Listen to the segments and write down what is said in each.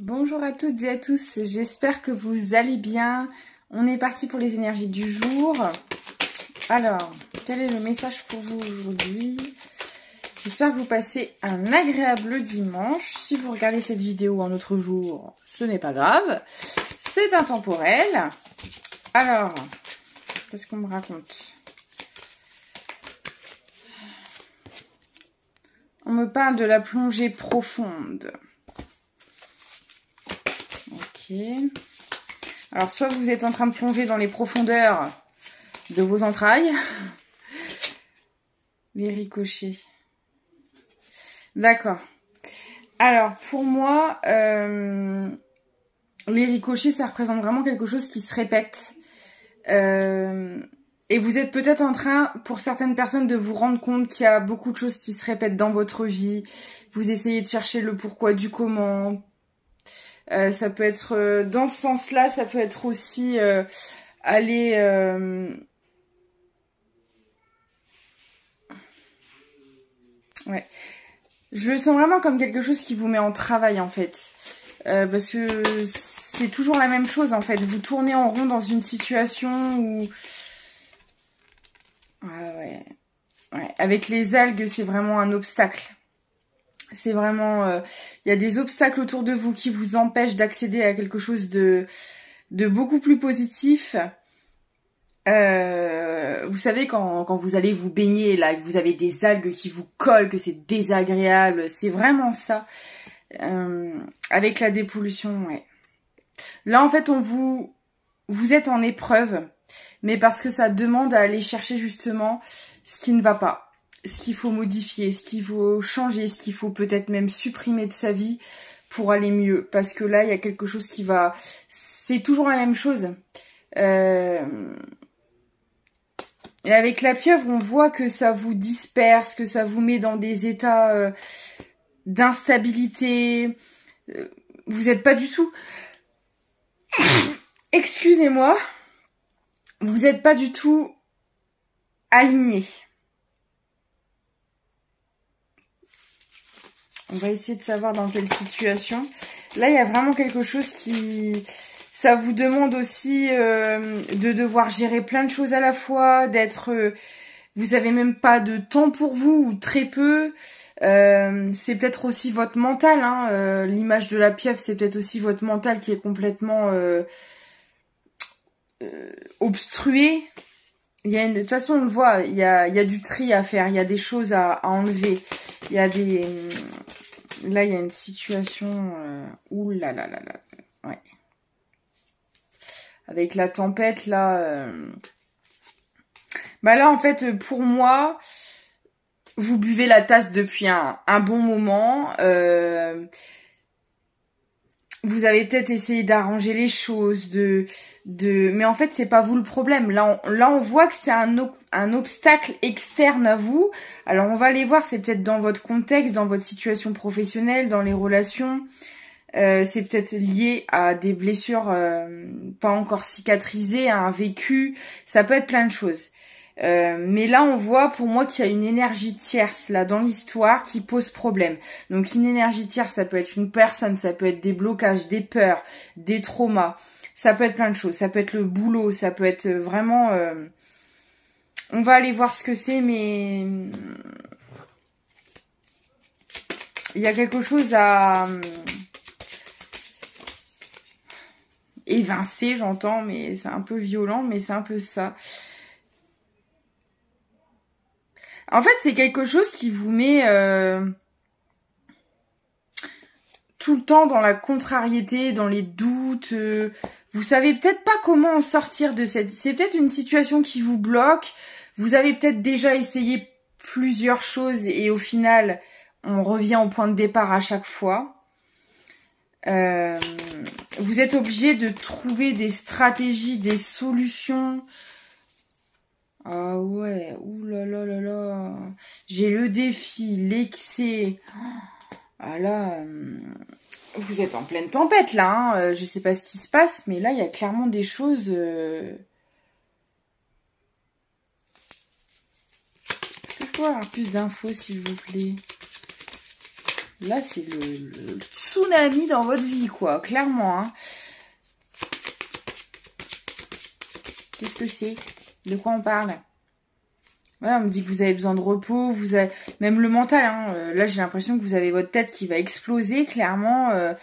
Bonjour à toutes et à tous, j'espère que vous allez bien. On est parti pour les énergies du jour. Alors, quel est le message pour vous aujourd'hui? J'espère que vous passez un agréable dimanche. Si vous regardez cette vidéo un autre jour, ce n'est pas grave. C'est intemporel. Alors, qu'est-ce qu'on me raconte? On me parle de la plongée profonde. Ok. Alors, soit vous êtes en train de plonger dans les profondeurs de vos entrailles. Les ricochets. D'accord. Alors, pour moi, les ricochets, ça représente vraiment quelque chose qui se répète. Et vous êtes peut-être en train, pour certaines personnes, de vous rendre compte qu'il y a beaucoup de choses qui se répètent dans votre vie. Vous essayez de chercher le pourquoi du comment. Ça peut être dans ce sens-là, ça peut être aussi aller... Ouais. Je le sens vraiment comme quelque chose qui vous met en travail, en fait. Parce que c'est toujours la même chose, en fait. Vous tournez en rond dans une situation où... Ah ouais. Ouais. Avec les algues, c'est vraiment un obstacle. C'est vraiment... Il y a des obstacles autour de vous qui vous empêchent d'accéder à quelque chose de beaucoup plus positif. Vous savez, quand vous allez vous baigner, là, que vous avez des algues qui vous collent, que c'est désagréable, c'est vraiment ça. Avec la dépollution, ouais. Là, en fait, vous êtes en épreuve, mais parce que ça demande à aller chercher justement ce qui ne va pas. Ce qu'il faut modifier, ce qu'il faut changer, ce qu'il faut peut-être même supprimer de sa vie pour aller mieux. Parce que là, il y a quelque chose qui va... C'est toujours la même chose. Et avec la pieuvre, on voit que ça vous disperse, que ça vous met dans des états d'instabilité. Vous n'êtes pas du tout... Excusez-moi. Vous n'êtes pas du tout aligné. On va essayer de savoir dans quelle situation. Là, il y a vraiment quelque chose qui... Ça vous demande aussi de devoir gérer plein de choses à la fois, d'être... vous avez même pas de temps pour vous, ou très peu. C'est peut-être aussi votre mental. Hein. L'image de la pieuvre, c'est peut-être aussi votre mental qui est complètement obstrué. De toute façon, on le voit, il y a du tri à faire, il y a des choses à enlever. Il y a des... Là, il y a une situation... Ouh là là là là. Ouais. Avec la tempête, là... Bah là, en fait, pour moi, vous buvez la tasse depuis un bon moment. Vous avez peut-être essayé d'arranger les choses, mais en fait, c'est pas vous le problème. Là, on voit que c'est un obstacle externe à vous. Alors, on va aller voir, c'est peut-être dans votre contexte, dans votre situation professionnelle, dans les relations. C'est peut-être lié à des blessures pas encore cicatrisées, à un vécu. Ça peut être plein de choses. Mais là, on voit pour moi qu'il y a une énergie tierce là dans l'histoire qui pose problème. Donc une énergie tierce, ça peut être une personne, ça peut être des blocages, des peurs, des traumas. Ça peut être plein de choses. Ça peut être le boulot, ça peut être vraiment... On va aller voir ce que c'est, mais... Il y a quelque chose à... évincer, j'entends, mais c'est un peu violent, mais c'est un peu ça. En fait, c'est quelque chose qui vous met tout le temps dans la contrariété, dans les doutes. Vous savez peut-être pas comment en sortir de cette... C'est peut-être une situation qui vous bloque. Vous avez peut-être déjà essayé plusieurs choses et au final, on revient au point de départ à chaque fois. Vous êtes obligé de trouver des stratégies, des solutions... Ah ouais, ouh là là là là. J'ai le défi, l'excès. Ah là, vous êtes en pleine tempête là. Hein. Je sais pas ce qui se passe, mais là, il y a clairement des choses... Est-ce que je peux avoir plus d'infos, s'il vous plaît? Là, c'est le tsunami dans votre vie, quoi. Clairement, hein. Qu'est-ce que c'est? De quoi on parle? Voilà, on me dit que vous avez besoin de repos, vous avez même le mental, hein. Là, j'ai l'impression que vous avez votre tête qui va exploser, clairement. Vous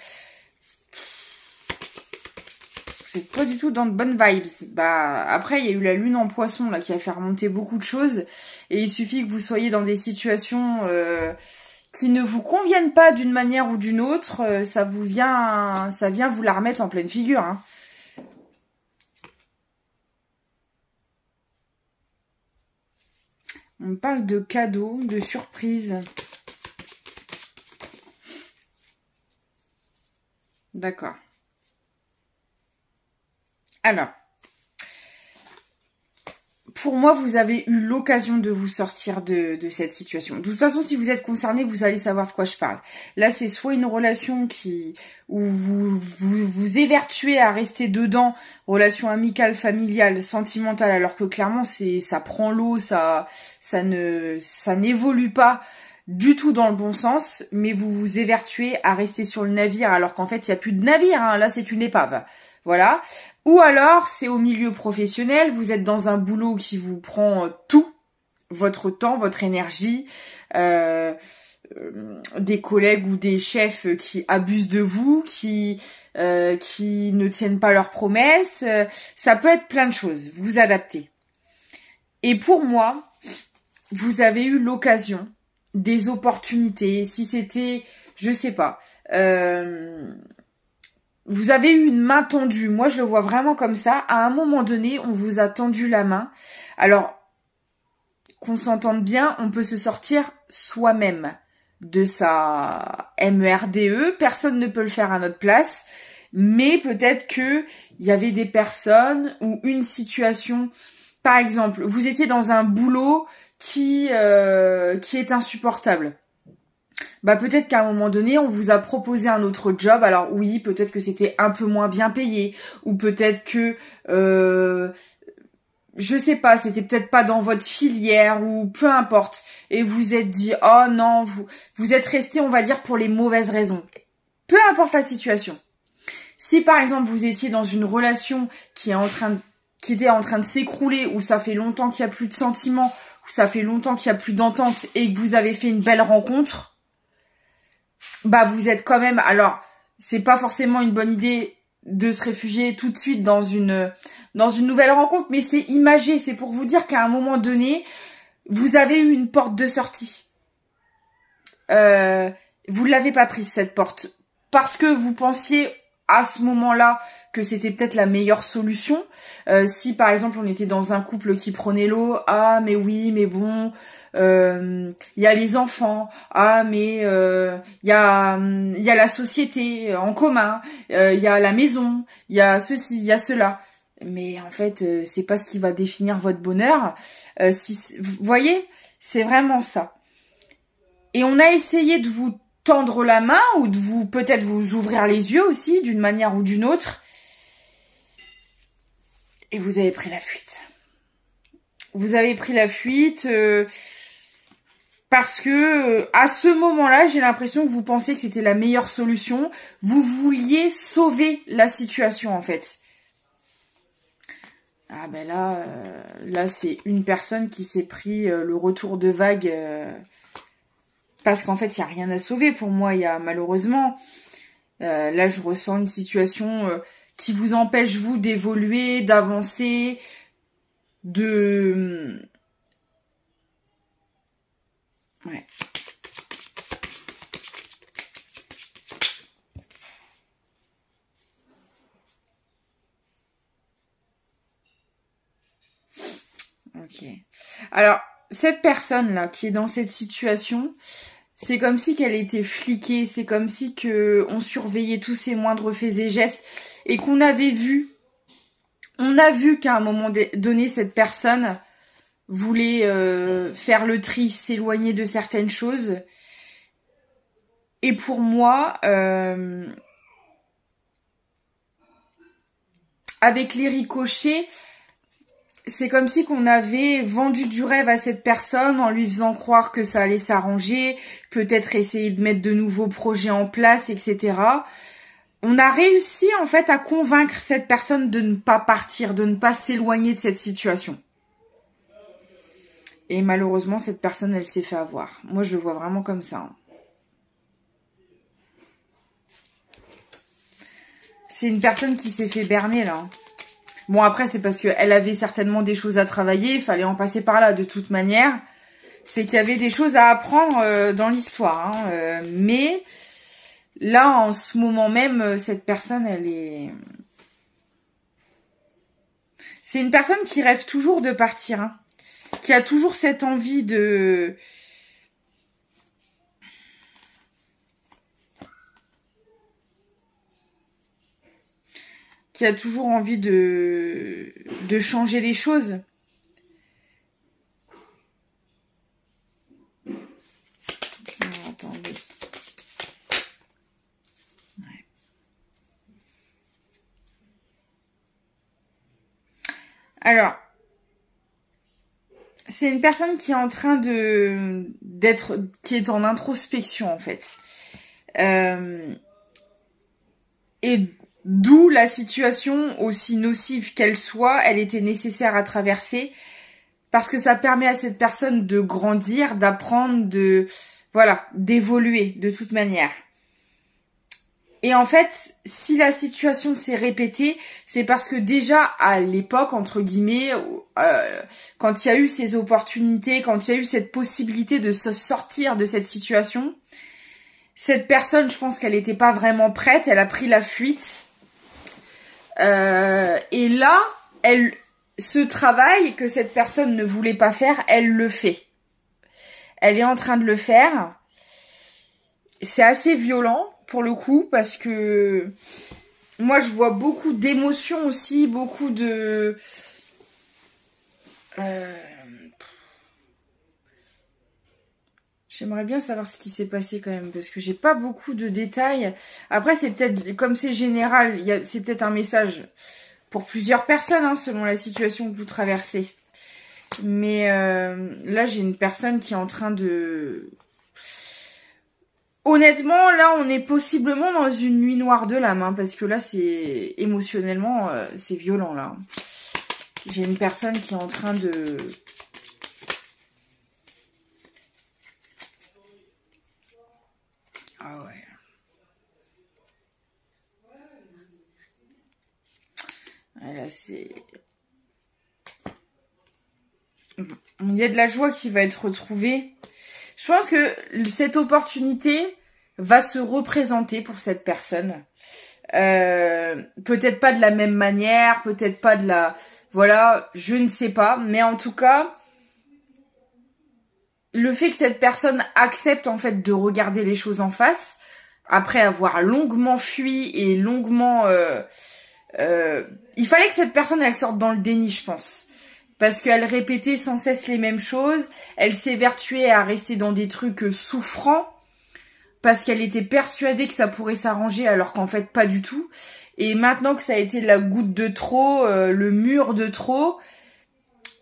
n'êtes pas du tout dans de bonnes vibes. Bah, après, il y a eu la lune en poisson, là, qui a fait remonter beaucoup de choses. Et il suffit que vous soyez dans des situations qui ne vous conviennent pas d'une manière ou d'une autre. Ça vient vous la remettre en pleine figure, hein. On parle de cadeaux, de surprises. D'accord. Alors, pour moi, vous avez eu l'occasion de vous sortir de cette situation. De toute façon, si vous êtes concerné, vous allez savoir de quoi je parle. Là, c'est soit une relation où vous évertuez à rester dedans, relation amicale, familiale, sentimentale, alors que clairement, ça prend l'eau, ça n'évolue pas du tout dans le bon sens, mais vous vous évertuez à rester sur le navire, alors qu'en fait, il n'y a plus de navire, hein. Là, c'est une épave. Voilà. Ou alors, c'est au milieu professionnel, vous êtes dans un boulot qui vous prend tout, votre temps, votre énergie, des collègues ou des chefs qui abusent de vous, qui ne tiennent pas leurs promesses. Ça peut être plein de choses, vous adaptez. Et pour moi, vous avez eu l'occasion, des opportunités, si c'était, je sais pas... vous avez eu une main tendue. Moi, je le vois vraiment comme ça. À un moment donné, on vous a tendu la main. Alors, qu'on s'entende bien, on peut se sortir soi-même de sa MERDE. Personne ne peut le faire à notre place. Mais peut-être que il y avait des personnes ou une situation. Par exemple, vous étiez dans un boulot qui est insupportable. Bah peut-être qu'à un moment donné, on vous a proposé un autre job. Alors oui, peut-être que c'était un peu moins bien payé, ou peut-être que je sais pas, c'était peut-être pas dans votre filière, ou peu importe. Et vous êtes dit oh non, vous êtes resté, on va dire, pour les mauvaises raisons. Peu importe la situation. Si par exemple vous étiez dans une relation qui était en train de s'écrouler, où ça fait longtemps qu'il y a plus de sentiments, où ça fait longtemps qu'il y a plus d'entente, et que vous avez fait une belle rencontre, bah vous êtes quand même, alors c'est pas forcément une bonne idée de se réfugier tout de suite dans une nouvelle rencontre, mais c'est imagé, c'est pour vous dire qu'à un moment donné, vous avez eu une porte de sortie. Vous ne l'avez pas prise, cette porte, parce que vous pensiez à ce moment-là que c'était peut-être la meilleure solution. Si par exemple on était dans un couple qui prenait l'eau, ah mais oui, mais bon... il y a les enfants, ah mais il y a la société en commun, il y a la maison, il y a ceci, il y a cela. Mais en fait, c'est pas ce qui va définir votre bonheur. Vous voyez, c'est vraiment ça. Et on a essayé de vous tendre la main ou de vous peut-être vous ouvrir les yeux aussi d'une manière ou d'une autre. Et vous avez pris la fuite. Vous avez pris la fuite. Parce que à ce moment-là, j'ai l'impression que vous pensiez que c'était la meilleure solution. Vous vouliez sauver la situation, en fait. Ah ben là c'est une personne qui s'est pris le retour de vague. Parce qu'en fait, il n'y a rien à sauver pour moi. Il y a malheureusement... là, je ressens une situation qui vous empêche, vous, d'évoluer, d'avancer, de... Ouais. Ok. Alors, cette personne-là qui est dans cette situation, c'est comme si qu'elle était fliquée, c'est comme si que on surveillait tous ses moindres faits et gestes et qu'on avait vu, on a vu qu'à un moment donné, cette personne voulait faire le tri, s'éloigner de certaines choses. Et pour moi, avec les ricochets, c'est comme si qu'on avait vendu du rêve à cette personne en lui faisant croire que ça allait s'arranger, peut-être essayer de mettre de nouveaux projets en place, etc. On a réussi en fait à convaincre cette personne de ne pas partir, de ne pas s'éloigner de cette situation. Et malheureusement, cette personne, elle s'est fait avoir. Moi, je le vois vraiment comme ça. Hein. C'est une personne qui s'est fait berner, là. Bon, après, c'est parce qu'elle avait certainement des choses à travailler. Il fallait en passer par là, de toute manière. C'est qu'il y avait des choses à apprendre dans l'histoire. Hein. Mais là, en ce moment même, cette personne, elle est... C'est une personne qui rêve toujours de partir. Hein. Qui a toujours cette envie de... Qui a toujours envie de changer les choses. Alors, attendez. Ouais. Alors, c'est une personne qui est en train qui est en introspection en fait. Et d'où la situation, aussi nocive qu'elle soit, elle était nécessaire à traverser parce que ça permet à cette personne de grandir, d'apprendre, voilà, d'évoluer de toute manière. Et en fait, si la situation s'est répétée, c'est parce que déjà à l'époque, entre guillemets, quand il y a eu ces opportunités, quand il y a eu cette possibilité de se sortir de cette situation, cette personne, je pense qu'elle n'était pas vraiment prête, elle a pris la fuite. Et là, ce travail que cette personne ne voulait pas faire, elle le fait. Elle est en train de le faire. C'est assez violent pour le coup parce que moi je vois beaucoup d'émotions aussi, beaucoup de... J'aimerais bien savoir ce qui s'est passé quand même parce que j'ai pas beaucoup de détails. Après c'est peut-être, comme c'est général, c'est peut-être un message pour plusieurs personnes hein, selon la situation que vous traversez. Mais là j'ai une personne qui est en train de... Honnêtement, là, on est possiblement dans une nuit noire de l'âme, hein, parce que là, c'est émotionnellement, c'est violent, là. J'ai une personne qui est en train de... Ah ouais. Là, c'est... Il y a de la joie qui va être retrouvée. Je pense que cette opportunité va se représenter pour cette personne. Peut-être pas de la même manière, peut-être pas de la... Voilà, je ne sais pas. Mais en tout cas, le fait que cette personne accepte en fait de regarder les choses en face, après avoir longuement fui et longuement... il fallait que cette personne, elle sorte dans le déni, je pense. Parce qu'elle répétait sans cesse les mêmes choses. Elle s'évertuait à rester dans des trucs souffrants. Parce qu'elle était persuadée que ça pourrait s'arranger alors qu'en fait pas du tout. Et maintenant que ça a été la goutte de trop, le mur de trop,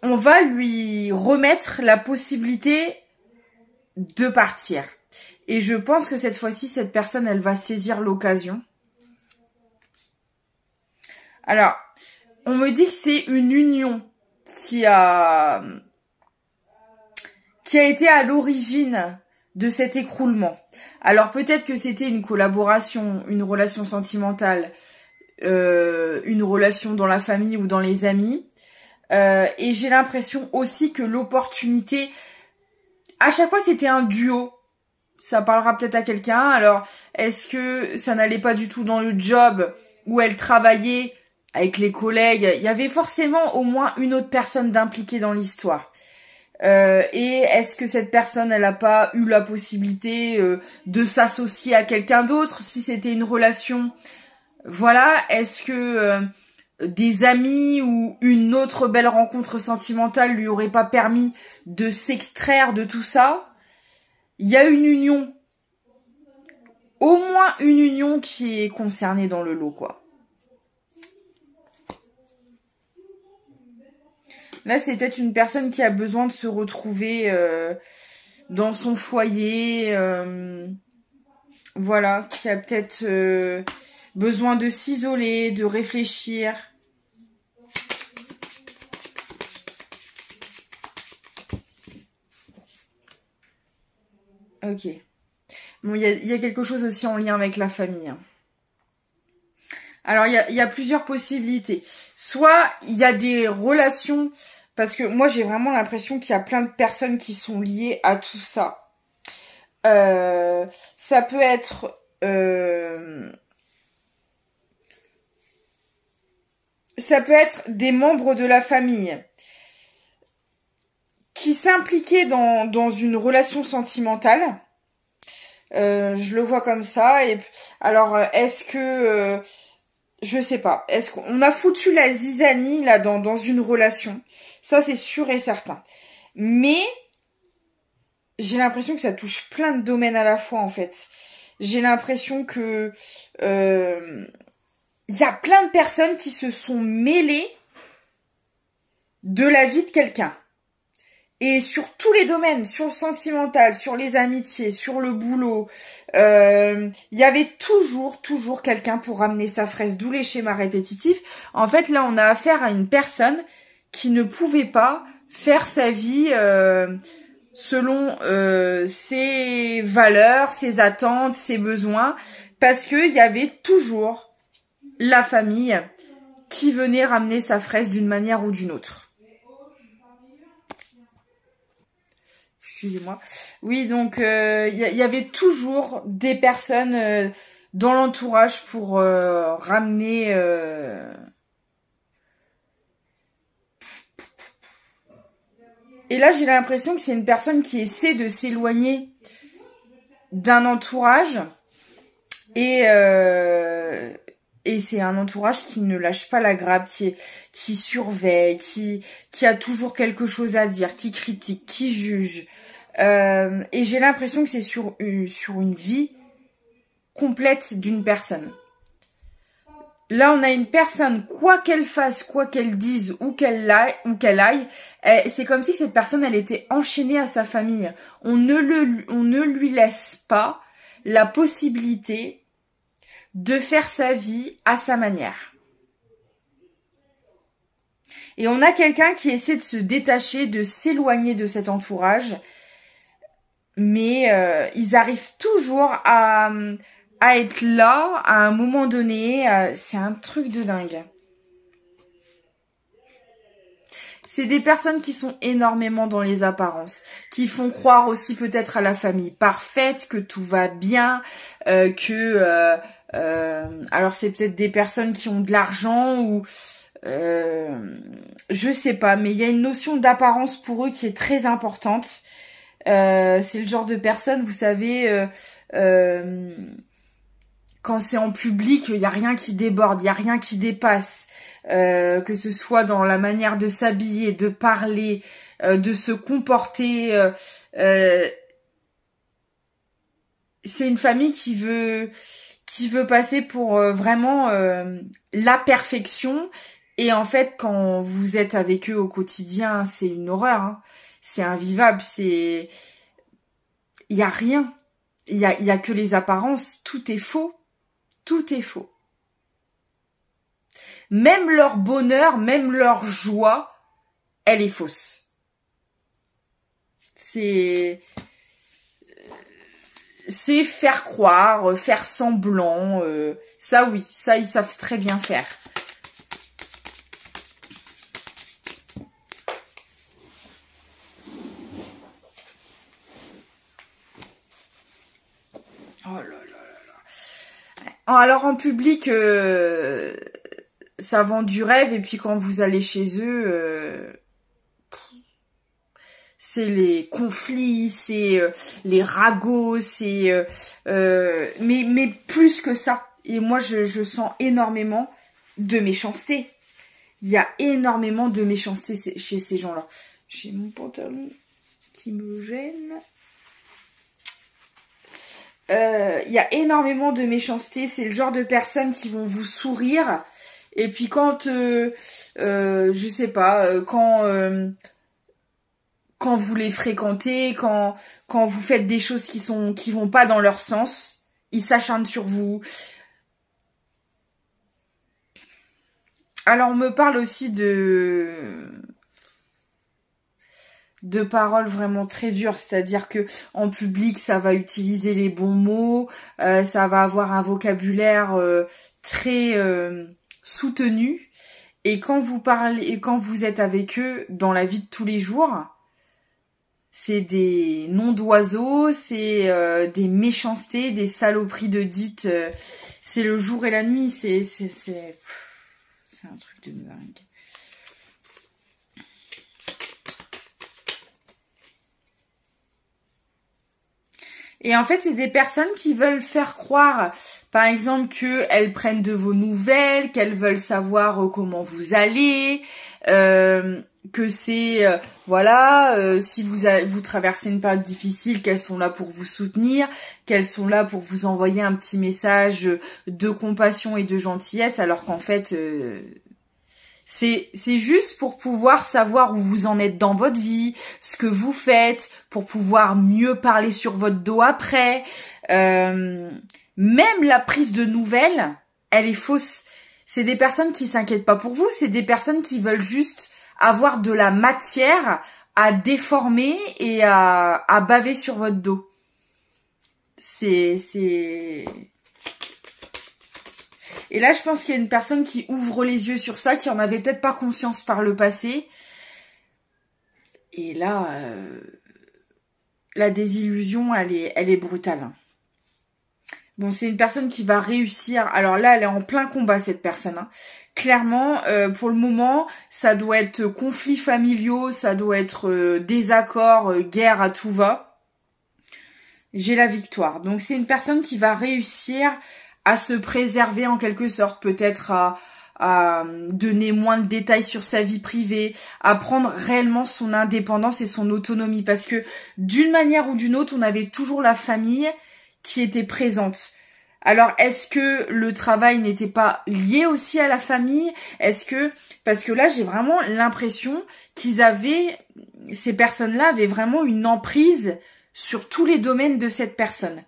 on va lui remettre la possibilité de partir. Et je pense que cette fois-ci, cette personne, elle va saisir l'occasion. Alors, on me dit que c'est une union qui a été à l'origine de cet écroulement. Alors peut-être que c'était une collaboration, une relation sentimentale, une relation dans la famille ou dans les amis. Et j'ai l'impression aussi que l'opportunité, à chaque fois c'était un duo. Ça parlera peut-être à quelqu'un. Alors est-ce que ça n'allait pas du tout dans le job où elle travaillait avec les collègues? Il y avait forcément au moins une autre personne d'impliquée dans l'histoire. Et est-ce que cette personne, elle n'a pas eu la possibilité de s'associer à quelqu'un d'autre si c'était une relation? Voilà, est-ce que des amis ou une autre belle rencontre sentimentale lui aurait pas permis de s'extraire de tout ça? Il y a une union, au moins une union qui est concernée dans le lot, quoi. Là, c'est peut-être une personne qui a besoin de se retrouver dans son foyer. Voilà, qui a peut-être besoin de s'isoler, de réfléchir. Ok. Bon, il y a quelque chose aussi en lien avec la famille. Alors, il y a plusieurs possibilités. Soit, il y a des relations, parce que moi, j'ai vraiment l'impression qu'il y a plein de personnes qui sont liées à tout ça. Ça peut être... ça peut être des membres de la famille qui s'impliquaient dans une relation sentimentale. Je le vois comme ça. Et alors, est-ce que... je sais pas. Est-ce qu'on a foutu la zizanie là dans une relation? Ça, c'est sûr et certain. Mais j'ai l'impression que ça touche plein de domaines à la fois, en fait. J'ai l'impression que y a plein de personnes qui se sont mêlées de la vie de quelqu'un. Et sur tous les domaines, sur le sentimental, sur les amitiés, sur le boulot, il y avait toujours quelqu'un pour ramener sa fraise, d'où les schémas répétitifs. En fait, là, on a affaire à une personne qui ne pouvait pas faire sa vie selon ses valeurs, ses attentes, ses besoins, parce qu'il y avait toujours la famille qui venait ramener sa fraise d'une manière ou d'une autre. Excusez-moi. Oui, donc y avait toujours des personnes dans l'entourage pour ramener... Et là, j'ai l'impression que c'est une personne qui essaie de s'éloigner d'un entourage et c'est un entourage qui ne lâche pas la grappe, qui surveille, qui a toujours quelque chose à dire, qui critique, qui juge. Et j'ai l'impression que c'est sur une vie complète d'une personne. Là, on a une personne, quoi qu'elle fasse, quoi qu'elle dise, où qu'elle aille, c'est comme si cette personne, elle était enchaînée à sa famille. On ne lui laisse pas la possibilité de faire sa vie à sa manière. Et on a quelqu'un qui essaie de se détacher, de s'éloigner de cet entourage, mais ils arrivent toujours à être là à un moment donné. C'est un truc de dingue. C'est des personnes qui sont énormément dans les apparences, qui font croire aussi peut-être à la famille parfaite, que tout va bien, alors c'est peut-être des personnes qui ont de l'argent ou je sais pas, mais il y a une notion d'apparence pour eux qui est très importante. C'est le genre de personne, vous savez, quand c'est en public, il y a rien qui déborde, il y a rien qui dépasse, que ce soit dans la manière de s'habiller, de parler, de se comporter. C'est une famille qui veut passer pour vraiment la perfection. Et en fait, quand vous êtes avec eux au quotidien, c'est une horreur. Hein. C'est invivable. Il y a rien. Il y a que les apparences. Tout est faux. Tout est faux. Même leur bonheur, même leur joie, elle est fausse. C'est faire croire, faire semblant. Ça oui, ça ils savent très bien faire. Oh là là là là. Alors en public, ça vend du rêve et puis quand vous allez chez eux, c'est les conflits, c'est les ragots, c'est mais plus que ça. Et moi je sens énormément de méchanceté. Il y a énormément de méchanceté chez ces gens-là. J'ai mon pantalon qui me gêne. Il y a énormément de méchanceté. C'est le genre de personnes qui vont vous sourire Et puis quand, je sais pas, quand vous les fréquentez, quand vous faites des choses qui vont pas dans leur sens, ils s'acharnent sur vous. Alors on me parle aussi de paroles vraiment très dures, c'est-à-dire que en public ça va utiliser les bons mots, ça va avoir un vocabulaire très soutenu, et quand vous parlez et quand vous êtes avec eux dans la vie de tous les jours, c'est des noms d'oiseaux, c'est des méchancetés, des saloperies de dites, c'est le jour et la nuit, c'est un truc de dingue. Et en fait, c'est des personnes qui veulent faire croire, par exemple, qu'elles prennent de vos nouvelles, qu'elles veulent savoir comment vous allez, que c'est, si vous traversez une période difficile, qu'elles sont là pour vous soutenir, qu'elles sont là pour vous envoyer un petit message de compassion et de gentillesse, alors qu'en fait... c'est juste pour pouvoir savoir où vous en êtes dans votre vie, ce que vous faites, pour pouvoir mieux parler sur votre dos après. Même la prise de nouvelles, elle est fausse. C'est des personnes qui s'inquiètent pas pour vous, c'est des personnes qui veulent juste avoir de la matière à déformer et à baver sur votre dos. Et là, je pense qu'il y a une personne qui ouvre les yeux sur ça, qui en avait peut-être pas conscience par le passé. Et là, la désillusion, elle est brutale. Bon, c'est une personne qui va réussir. Alors là, elle est en plein combat, cette personne. Hein. Clairement, pour le moment, ça doit être conflits familiaux, ça doit être désaccords, guerre à tout va. J'ai la victoire. Donc, c'est une personne qui va réussir à se préserver en quelque sorte, peut-être à donner moins de détails sur sa vie privée, à prendre réellement son indépendance et son autonomie. Parce que d'une manière ou d'une autre, on avait toujours la famille qui était présente. Alors, est-ce que le travail n'était pas lié aussi à la famille? Parce que là, j'ai vraiment l'impression ces personnes-là avaient vraiment une emprise sur tous les domaines de cette personne.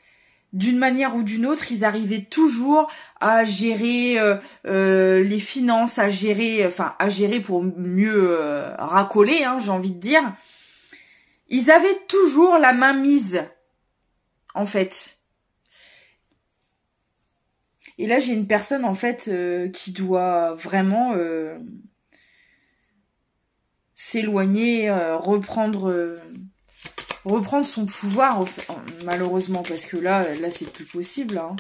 D'une manière ou d'une autre, ils arrivaient toujours à gérer les finances, à gérer pour mieux racoler, hein, j'ai envie de dire. Ils avaient toujours la main mise, en fait. Et là, j'ai une personne, en fait, qui doit vraiment s'éloigner, reprendre son pouvoir, malheureusement, parce que là c'est plus possible. Hein.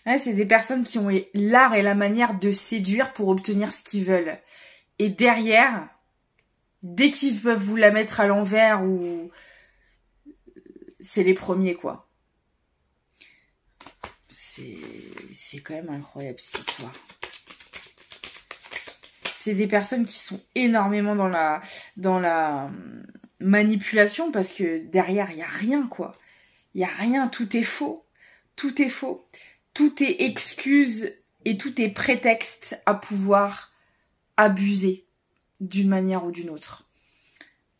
Ouais, c'est des personnes qui ont l'art et la manière de séduire pour obtenir ce qu'ils veulent. Et derrière, dès qu'ils peuvent vous la mettre à l'envers, ou c'est les premiers, quoi. C'est quand même incroyable, cette histoire. C'est des personnes qui sont énormément dans la manipulation, parce que derrière, il n'y a rien, quoi. Il n'y a rien, tout est faux. Tout est faux. Tout est excuse et tout est prétexte à pouvoir abuser d'une manière ou d'une autre.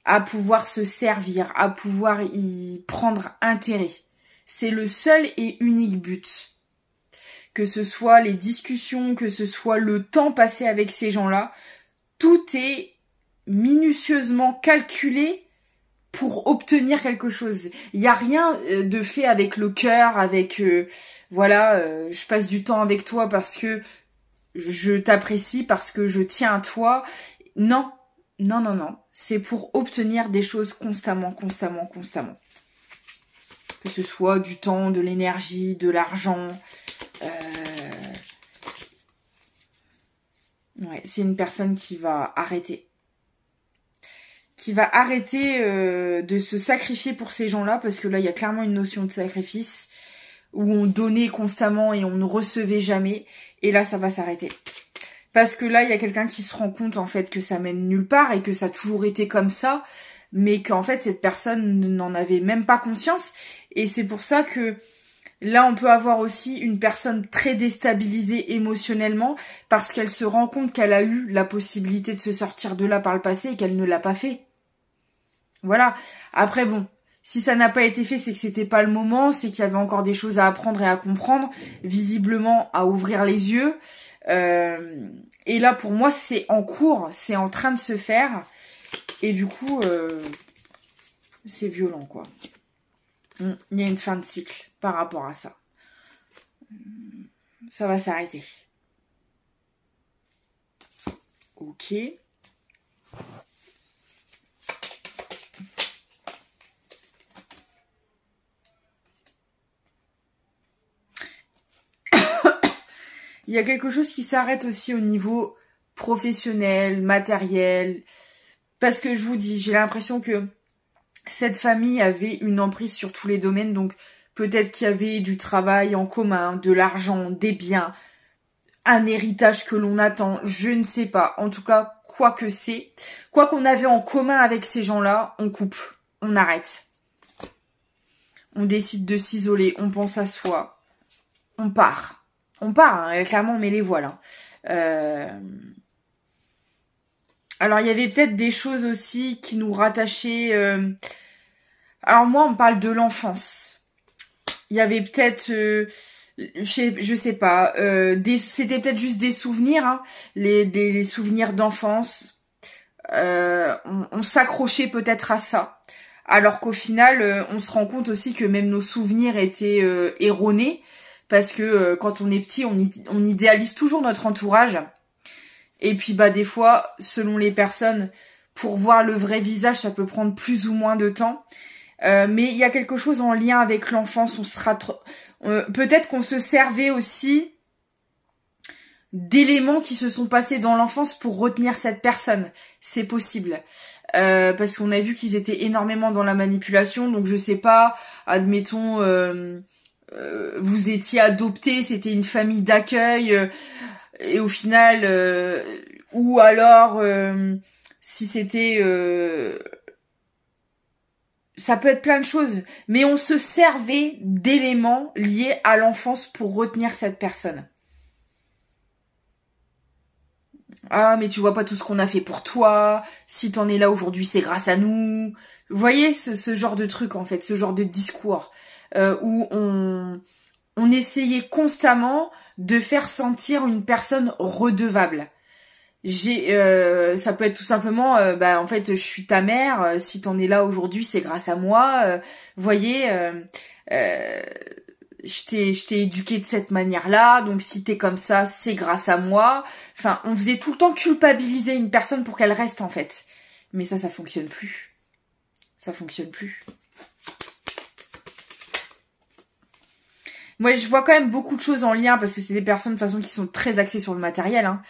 À pouvoir se servir, à pouvoir y prendre intérêt. C'est le seul et unique but. Que ce soit les discussions, que ce soit le temps passé avec ces gens-là, tout est minutieusement calculé pour obtenir quelque chose. Il n'y a rien de fait avec le cœur, avec je passe du temps avec toi parce que je t'apprécie, parce que je tiens à toi. Non. C'est pour obtenir des choses constamment. Que ce soit du temps, de l'énergie, de l'argent. Ouais, c'est une personne qui va arrêter. Qui va arrêter de se sacrifier pour ces gens-là, parce que là, il y a clairement une notion de sacrifice où on donnait constamment et on ne recevait jamais. Et là, ça va s'arrêter. Parce que là, il y a quelqu'un qui se rend compte, en fait, que ça mène nulle part et que ça a toujours été comme ça, mais qu'en fait, cette personne n'en avait même pas conscience. Et c'est pour ça que Là, on peut avoir aussi une personne très déstabilisée émotionnellement parce qu'elle se rend compte qu'elle a eu la possibilité de se sortir de là par le passé et qu'elle ne l'a pas fait. Voilà. Après, bon, si ça n'a pas été fait, c'est que c'était pas le moment, c'est qu'il y avait encore des choses à apprendre et à comprendre, visiblement à ouvrir les yeux. Et là, pour moi, c'est en cours, c'est en train de se faire. Et du coup, c'est violent, quoi. Il y a une fin de cycle par rapport à ça. Ça va s'arrêter. Ok. Il y a quelque chose qui s'arrête aussi au niveau professionnel, matériel. Parce que je vous dis, j'ai l'impression que cette famille avait une emprise sur tous les domaines. Donc peut-être qu'il y avait du travail en commun, de l'argent, des biens, un héritage que l'on attend. Je ne sais pas. En tout cas, quoi que c'est. Quoi qu'on avait en commun avec ces gens-là, on coupe. On arrête. On décide de s'isoler. On pense à soi. On part. On part, hein, clairement, on met les voiles. Alors, il y avait peut-être des choses aussi qui nous rattachaient. Alors, moi, on parle de l'enfance. Il y avait peut-être, je sais pas, c'était peut-être juste des souvenirs, hein, des souvenirs d'enfance. On s'accrochait peut-être à ça. Alors qu'au final, on se rend compte aussi que même nos souvenirs étaient erronés. Parce que quand on est petit, on idéalise toujours notre entourage. Et puis bah des fois, selon les personnes, pour voir le vrai visage, ça peut prendre plus ou moins de temps. Mais il y a quelque chose en lien avec l'enfance. Peut-être qu'on se servait aussi d'éléments qui se sont passés dans l'enfance pour retenir cette personne. C'est possible. Parce qu'on a vu qu'ils étaient énormément dans la manipulation. Donc je sais pas, admettons... vous étiez adopté, c'était une famille d'accueil, et au final, ou alors si c'était, ça peut être plein de choses, mais on se servait d'éléments liés à l'enfance pour retenir cette personne. Ah, mais tu vois pas tout ce qu'on a fait pour toi, si t'en es là aujourd'hui, c'est grâce à nous. Vous voyez ce genre de truc, en fait, ce genre de discours. Où on essayait constamment de faire sentir une personne redevable. Ça peut être tout simplement, en fait, je suis ta mère, si t'en es là aujourd'hui, c'est grâce à moi. Voyez, je t'ai éduqué de cette manière-là, donc si t'es comme ça, c'est grâce à moi. Enfin, on faisait tout le temps culpabiliser une personne pour qu'elle reste, en fait. Mais ça fonctionne plus. Ça fonctionne plus. Moi, je vois quand même beaucoup de choses en lien parce que c'est des personnes de toute façon qui sont très axées sur le matériel. Hein.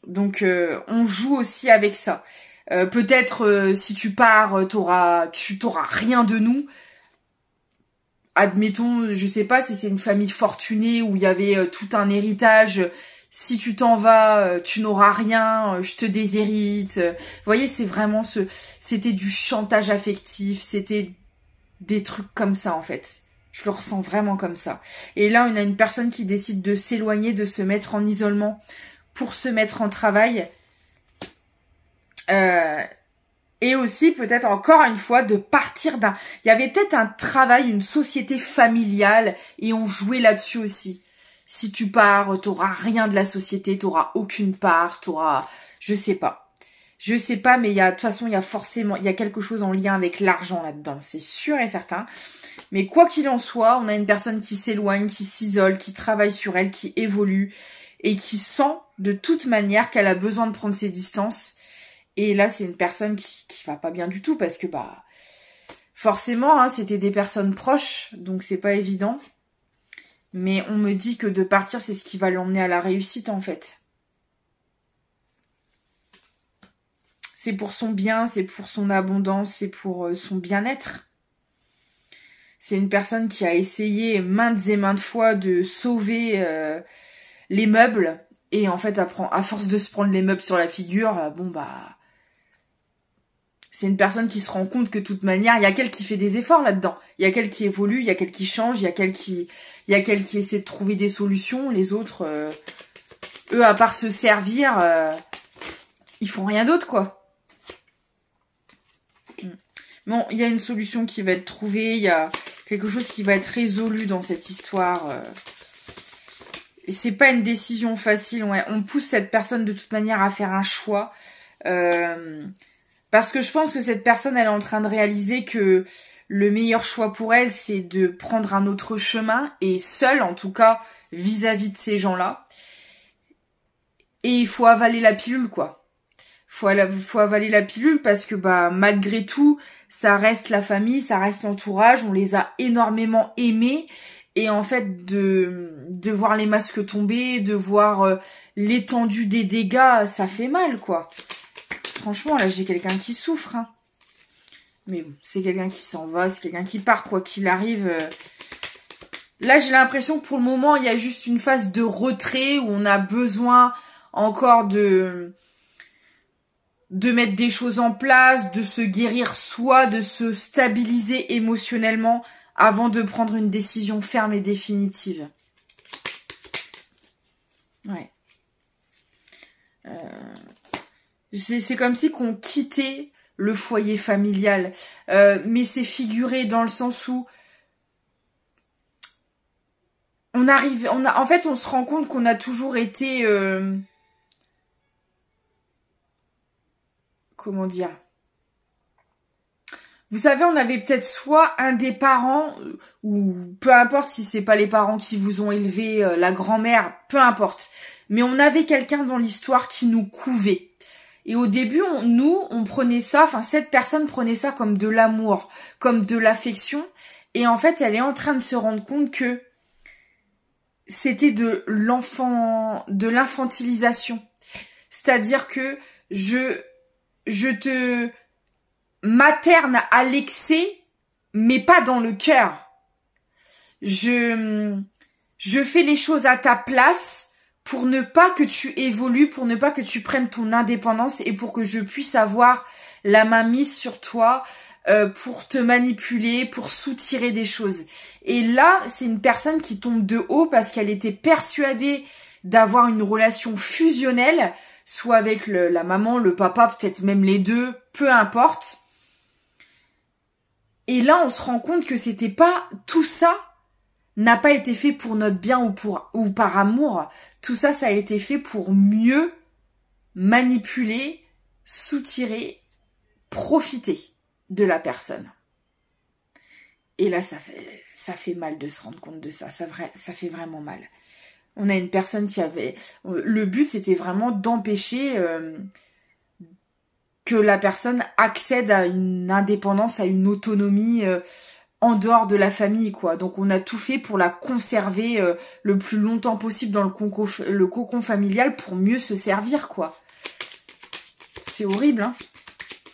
Donc, on joue aussi avec ça. Peut-être si tu pars, tu t'auras rien de nous. Admettons, je sais pas si c'est une famille fortunée où il y avait tout un héritage. Si tu t'en vas, tu n'auras rien. Je te déshérite. Vous voyez, c'est vraiment c'était du chantage affectif. C'était des trucs comme ça en fait. Je le ressens vraiment comme ça. Et là, on a une personne qui décide de s'éloigner, de se mettre en isolement pour se mettre en travail. Et aussi, peut-être encore une fois, de partir d'un... Il y avait peut-être un travail, une société familiale, et on jouait là-dessus aussi. Si tu pars, t'auras rien de la société, t'auras aucune part, t'auras... Je sais pas. Je sais pas, mais de toute façon, il y a quelque chose en lien avec l'argent là-dedans. C'est sûr et certain. Mais quoi qu'il en soit, on a une personne qui s'éloigne, qui s'isole, qui travaille sur elle, qui évolue et qui sent de toute manière qu'elle a besoin de prendre ses distances. Et là, c'est une personne qui va pas bien du tout parce que forcément, hein, c'était des personnes proches, donc c'est pas évident. Mais on me dit que de partir, c'est ce qui va l'emmener à la réussite en fait. C'est pour son bien, c'est pour son abondance, c'est pour son bien-être. C'est une personne qui a essayé maintes et maintes fois de sauver les meubles. Et en fait, à force de se prendre les meubles sur la figure, C'est une personne qui se rend compte que de toute manière, il y a qu'elle qui fait des efforts là-dedans. Il y a qu'elle qui évolue, il y a qu'elle qui change, il y a qu'elle qui essaie de trouver des solutions. Les autres, eux, à part se servir, ils font rien d'autre, quoi. Bon, il y a une solution qui va être trouvée, il y a quelque chose qui va être résolu dans cette histoire. Et c'est pas une décision facile, ouais. On pousse cette personne de toute manière à faire un choix. Parce que je pense que cette personne, elle est en train de réaliser que le meilleur choix pour elle, c'est de prendre un autre chemin, et seule, en tout cas, vis-à-vis de ces gens-là. Et il faut avaler la pilule, quoi. Faut avaler la pilule parce que, bah, malgré tout, ça reste la famille, ça reste l'entourage, on les a énormément aimés. Et en fait, de voir les masques tomber, de voir l'étendue des dégâts, ça fait mal, quoi. Franchement, là, j'ai quelqu'un qui souffre. Hein. Mais bon, c'est quelqu'un qui s'en va, c'est quelqu'un qui part, quoi qu'il arrive. Là, j'ai l'impression que pour le moment, il y a juste une phase de retrait où on a besoin encore de mettre des choses en place, de se guérir soi, de se stabiliser émotionnellement avant de prendre une décision ferme et définitive. Ouais. C'est comme si qu'on quittait le foyer familial. Mais c'est figuré dans le sens où en fait, on se rend compte qu'on a toujours été... comment dire? Vous savez, on avait peut-être soit un des parents, ou peu importe si c'est pas les parents qui vous ont élevé, la grand-mère, peu importe. Mais on avait quelqu'un dans l'histoire qui nous couvait. Et au début, on prenait ça, enfin cette personne prenait ça comme de l'amour, comme de l'affection. Et en fait, elle est en train de se rendre compte que c'était de l'infantilisation. C'est-à-dire que je te materne à l'excès, mais pas dans le cœur. Je fais les choses à ta place pour ne pas que tu évolues, pour ne pas que tu prennes ton indépendance et pour que je puisse avoir la main mise sur toi, pour te manipuler, pour soutirer des choses. Et là, c'est une personne qui tombe de haut parce qu'elle était persuadée d'avoir une relation fusionnelle, soit avec la maman, le papa, peut-être même les deux, peu importe. Et là, on se rend compte que c'était pas tout ça n'a pas été fait pour notre bien ou par amour. Tout ça, ça a été fait pour mieux manipuler, soutirer, profiter de la personne. Et là, ça fait mal de se rendre compte de ça. Ça fait vraiment mal. On a une personne qui avait... Le but, c'était vraiment d'empêcher que la personne accède à une indépendance, à une autonomie en dehors de la famille, quoi. Donc, on a tout fait pour la conserver le plus longtemps possible dans le cocon familial pour mieux se servir, quoi. C'est horrible, hein.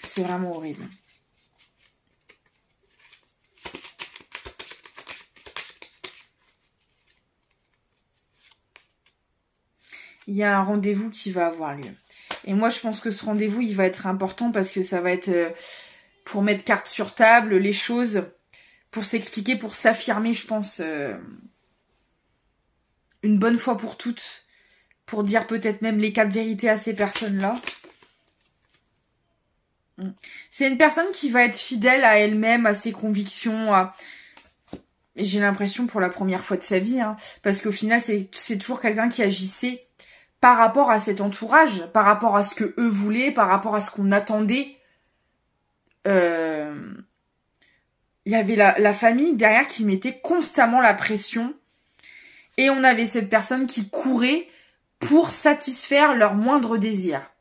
C'est vraiment horrible. Il y a un rendez-vous qui va avoir lieu. Et moi, je pense que ce rendez-vous, il va être important parce que ça va être pour mettre carte sur table, les choses, pour s'expliquer, pour s'affirmer, je pense, une bonne fois pour toutes, pour dire peut-être même les 4 vérités à ces personnes-là. C'est une personne qui va être fidèle à elle-même, à ses convictions, j'ai l'impression pour la première fois de sa vie, hein, parce qu'au final, c'est toujours quelqu'un qui agissait par rapport à cet entourage, par rapport à ce que eux voulaient, par rapport à ce qu'on attendait. Il y avait la famille derrière qui mettait constamment la pression. Et on avait cette personne qui courait pour satisfaire leurs moindres désirs.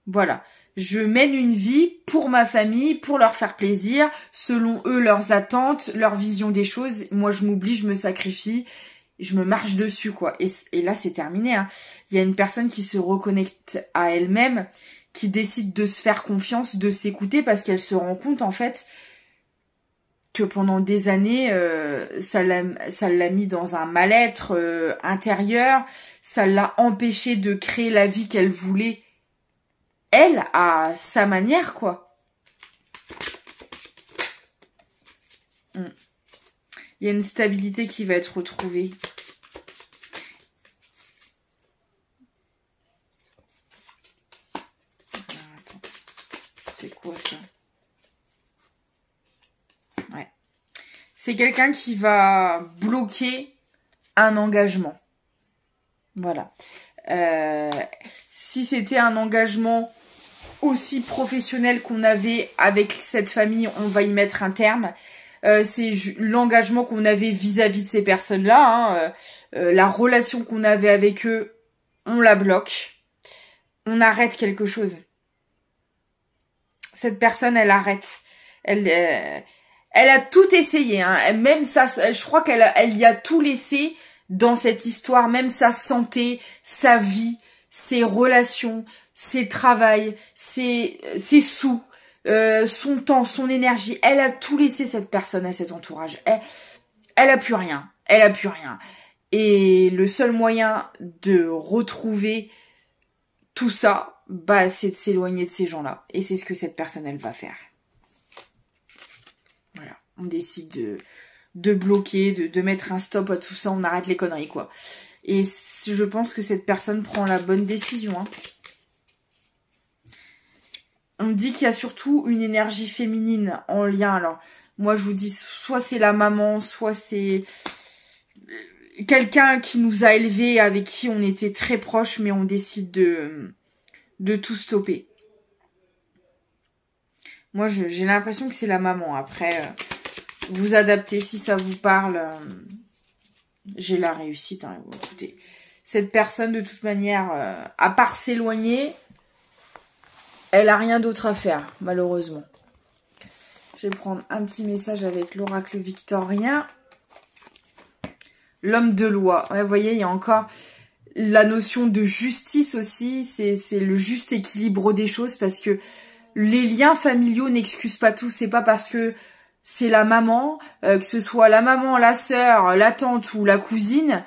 Voilà. Je mène une vie pour ma famille, pour leur faire plaisir, selon eux, leurs attentes, leur vision des choses. Moi, je m'oublie, je me sacrifie. Je me marche dessus, quoi. Et là, c'est terminé. Hein. Il y a une personne qui se reconnecte à elle-même, qui décide de se faire confiance, de s'écouter, parce qu'elle se rend compte, en fait, que pendant des années, ça l'a mis dans un mal-être intérieur. Ça l'a empêché de créer la vie qu'elle voulait, elle, à sa manière, quoi. Il y a une stabilité qui va être retrouvée. Attends. C'est quoi ça? Ouais. C'est quelqu'un qui va bloquer un engagement. Voilà. Si c'était un engagement aussi professionnel qu'on avait avec cette famille, on va y mettre un terme. C'est l'engagement qu'on avait vis-à-vis de ces personnes-là. La relation qu'on avait avec eux, on la bloque. On arrête quelque chose. Cette personne, elle arrête. Elle a tout essayé. Hein. Même ça, je crois qu'elle y a tout laissé dans cette histoire. Même sa santé, sa vie, ses relations, ses travails, ses sous. Son temps, son énergie, elle a tout laissé, cette personne à cet entourage. Elle a plus rien. Elle a plus rien. Et le seul moyen de retrouver tout ça, bah, c'est de s'éloigner de ces gens-là. Et c'est ce que cette personne, elle va faire. Voilà. On décide de bloquer, de mettre un stop à tout ça. On arrête les conneries, quoi. Et je pense que cette personne prend la bonne décision, hein. On me dit qu'il y a surtout une énergie féminine en lien. Alors, moi, je vous dis, soit c'est la maman, soit c'est quelqu'un qui nous a élevés, avec qui on était très proches, mais on décide de tout stopper. Moi, j'ai l'impression que c'est la maman. Après, vous adaptez si ça vous parle. J'ai la réussite. Hein. Écoutez, cette personne, de toute manière, à part s'éloigner... Elle a rien d'autre à faire, malheureusement. Je vais prendre un petit message avec l'oracle victorien. L'homme de loi. Ouais, vous voyez, il y a encore la notion de justice aussi. C'est le juste équilibre des choses parce que les liens familiaux n'excusent pas tout. C'est pas parce que c'est la maman, que ce soit la maman, la sœur, la tante ou la cousine...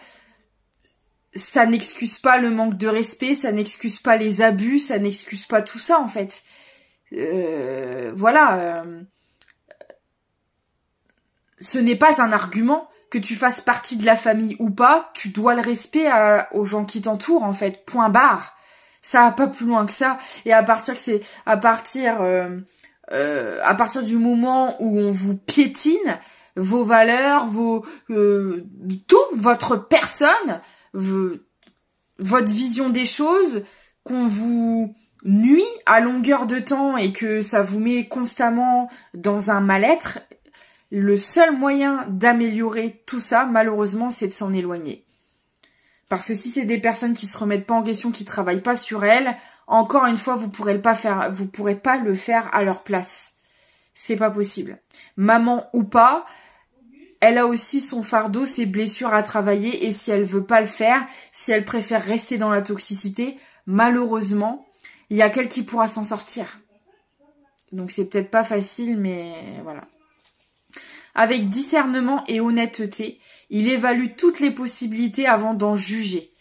Ça n'excuse pas le manque de respect, ça n'excuse pas les abus, ça n'excuse pas tout ça en fait. Voilà. Ce n'est pas un argument que tu fasses partie de la famille ou pas. Tu dois le respect aux gens qui t'entourent en fait. Point barre. Ça va pas plus loin que ça. Et à partir du moment où on vous piétine, vos valeurs, tout, votre personne. Votre vision des choses, qu'on vous nuit à longueur de temps et que ça vous met constamment dans un mal-être, le seul moyen d'améliorer tout ça, malheureusement, c'est de s'en éloigner. Parce que si c'est des personnes qui se remettent pas en question, qui travaillent pas sur elles, encore une fois, vous pourrez pas le faire à leur place. C'est pas possible. Maman ou pas, elle a aussi son fardeau, ses blessures à travailler et si elle veut pas le faire, si elle préfère rester dans la toxicité, malheureusement, il y a qu'elle qui pourra s'en sortir. Donc c'est peut-être pas facile, mais voilà. Avec discernement et honnêteté, il évalue toutes les possibilités avant d'en juger.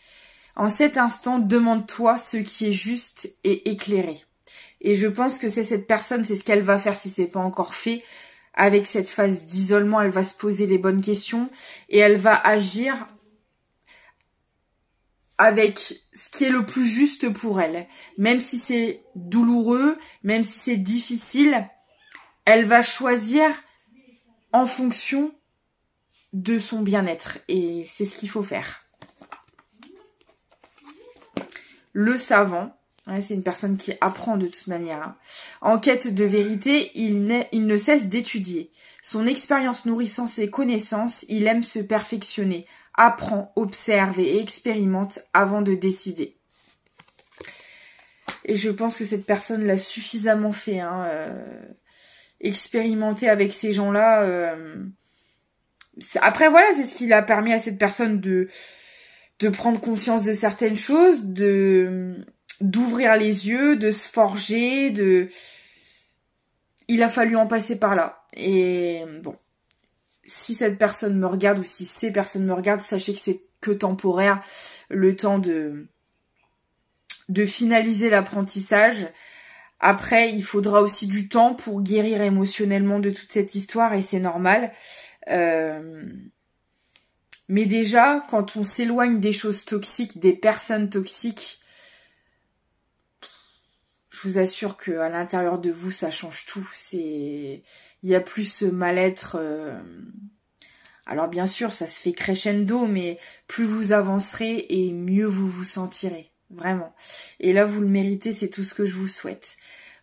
En cet instant, demande-toi ce qui est juste et éclairé. Et je pense que c'est cette personne, c'est ce qu'elle va faire si c'est pas encore fait. Avec cette phase d'isolement, elle va se poser les bonnes questions et elle va agir avec ce qui est le plus juste pour elle. Même si c'est douloureux, même si c'est difficile, elle va choisir en fonction de son bien-être. Et c'est ce qu'il faut faire. Le savant, ouais, c'est une personne qui apprend de toute manière. Hein. En quête de vérité, il ne cesse d'étudier. Son expérience nourrissant ses connaissances, il aime se perfectionner, apprend, observe et expérimente avant de décider. Et je pense que cette personne l'a suffisamment fait. Hein, expérimenter avec ces gens-là. Après, voilà, c'est ce qui a permis à cette personne de prendre conscience de certaines choses, d'ouvrir les yeux, de se forger, il a fallu en passer par là. Et bon, si cette personne me regarde ou si ces personnes me regardent, sachez que c'est que temporaire, le temps de finaliser l'apprentissage. Après, il faudra aussi du temps pour guérir émotionnellement de toute cette histoire et c'est normal. Mais déjà, quand on s'éloigne des choses toxiques, des personnes toxiques, je vous assure qu'à l'intérieur de vous, ça change tout. Il y a plus ce mal-être. Alors bien sûr, ça se fait crescendo, mais plus vous avancerez et mieux vous vous sentirez. Vraiment. Et là, vous le méritez, c'est tout ce que je vous souhaite.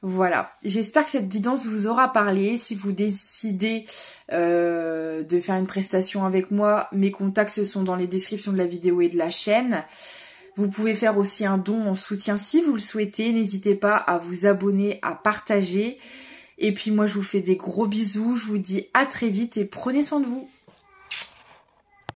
Voilà, j'espère que cette guidance vous aura parlé. Si vous décidez de faire une prestation avec moi, mes contacts sont dans les descriptions de la vidéo et de la chaîne. Vous pouvez faire aussi un don en soutien si vous le souhaitez. N'hésitez pas à vous abonner, à partager. Et puis moi, je vous fais des gros bisous. Je vous dis à très vite et prenez soin de vous.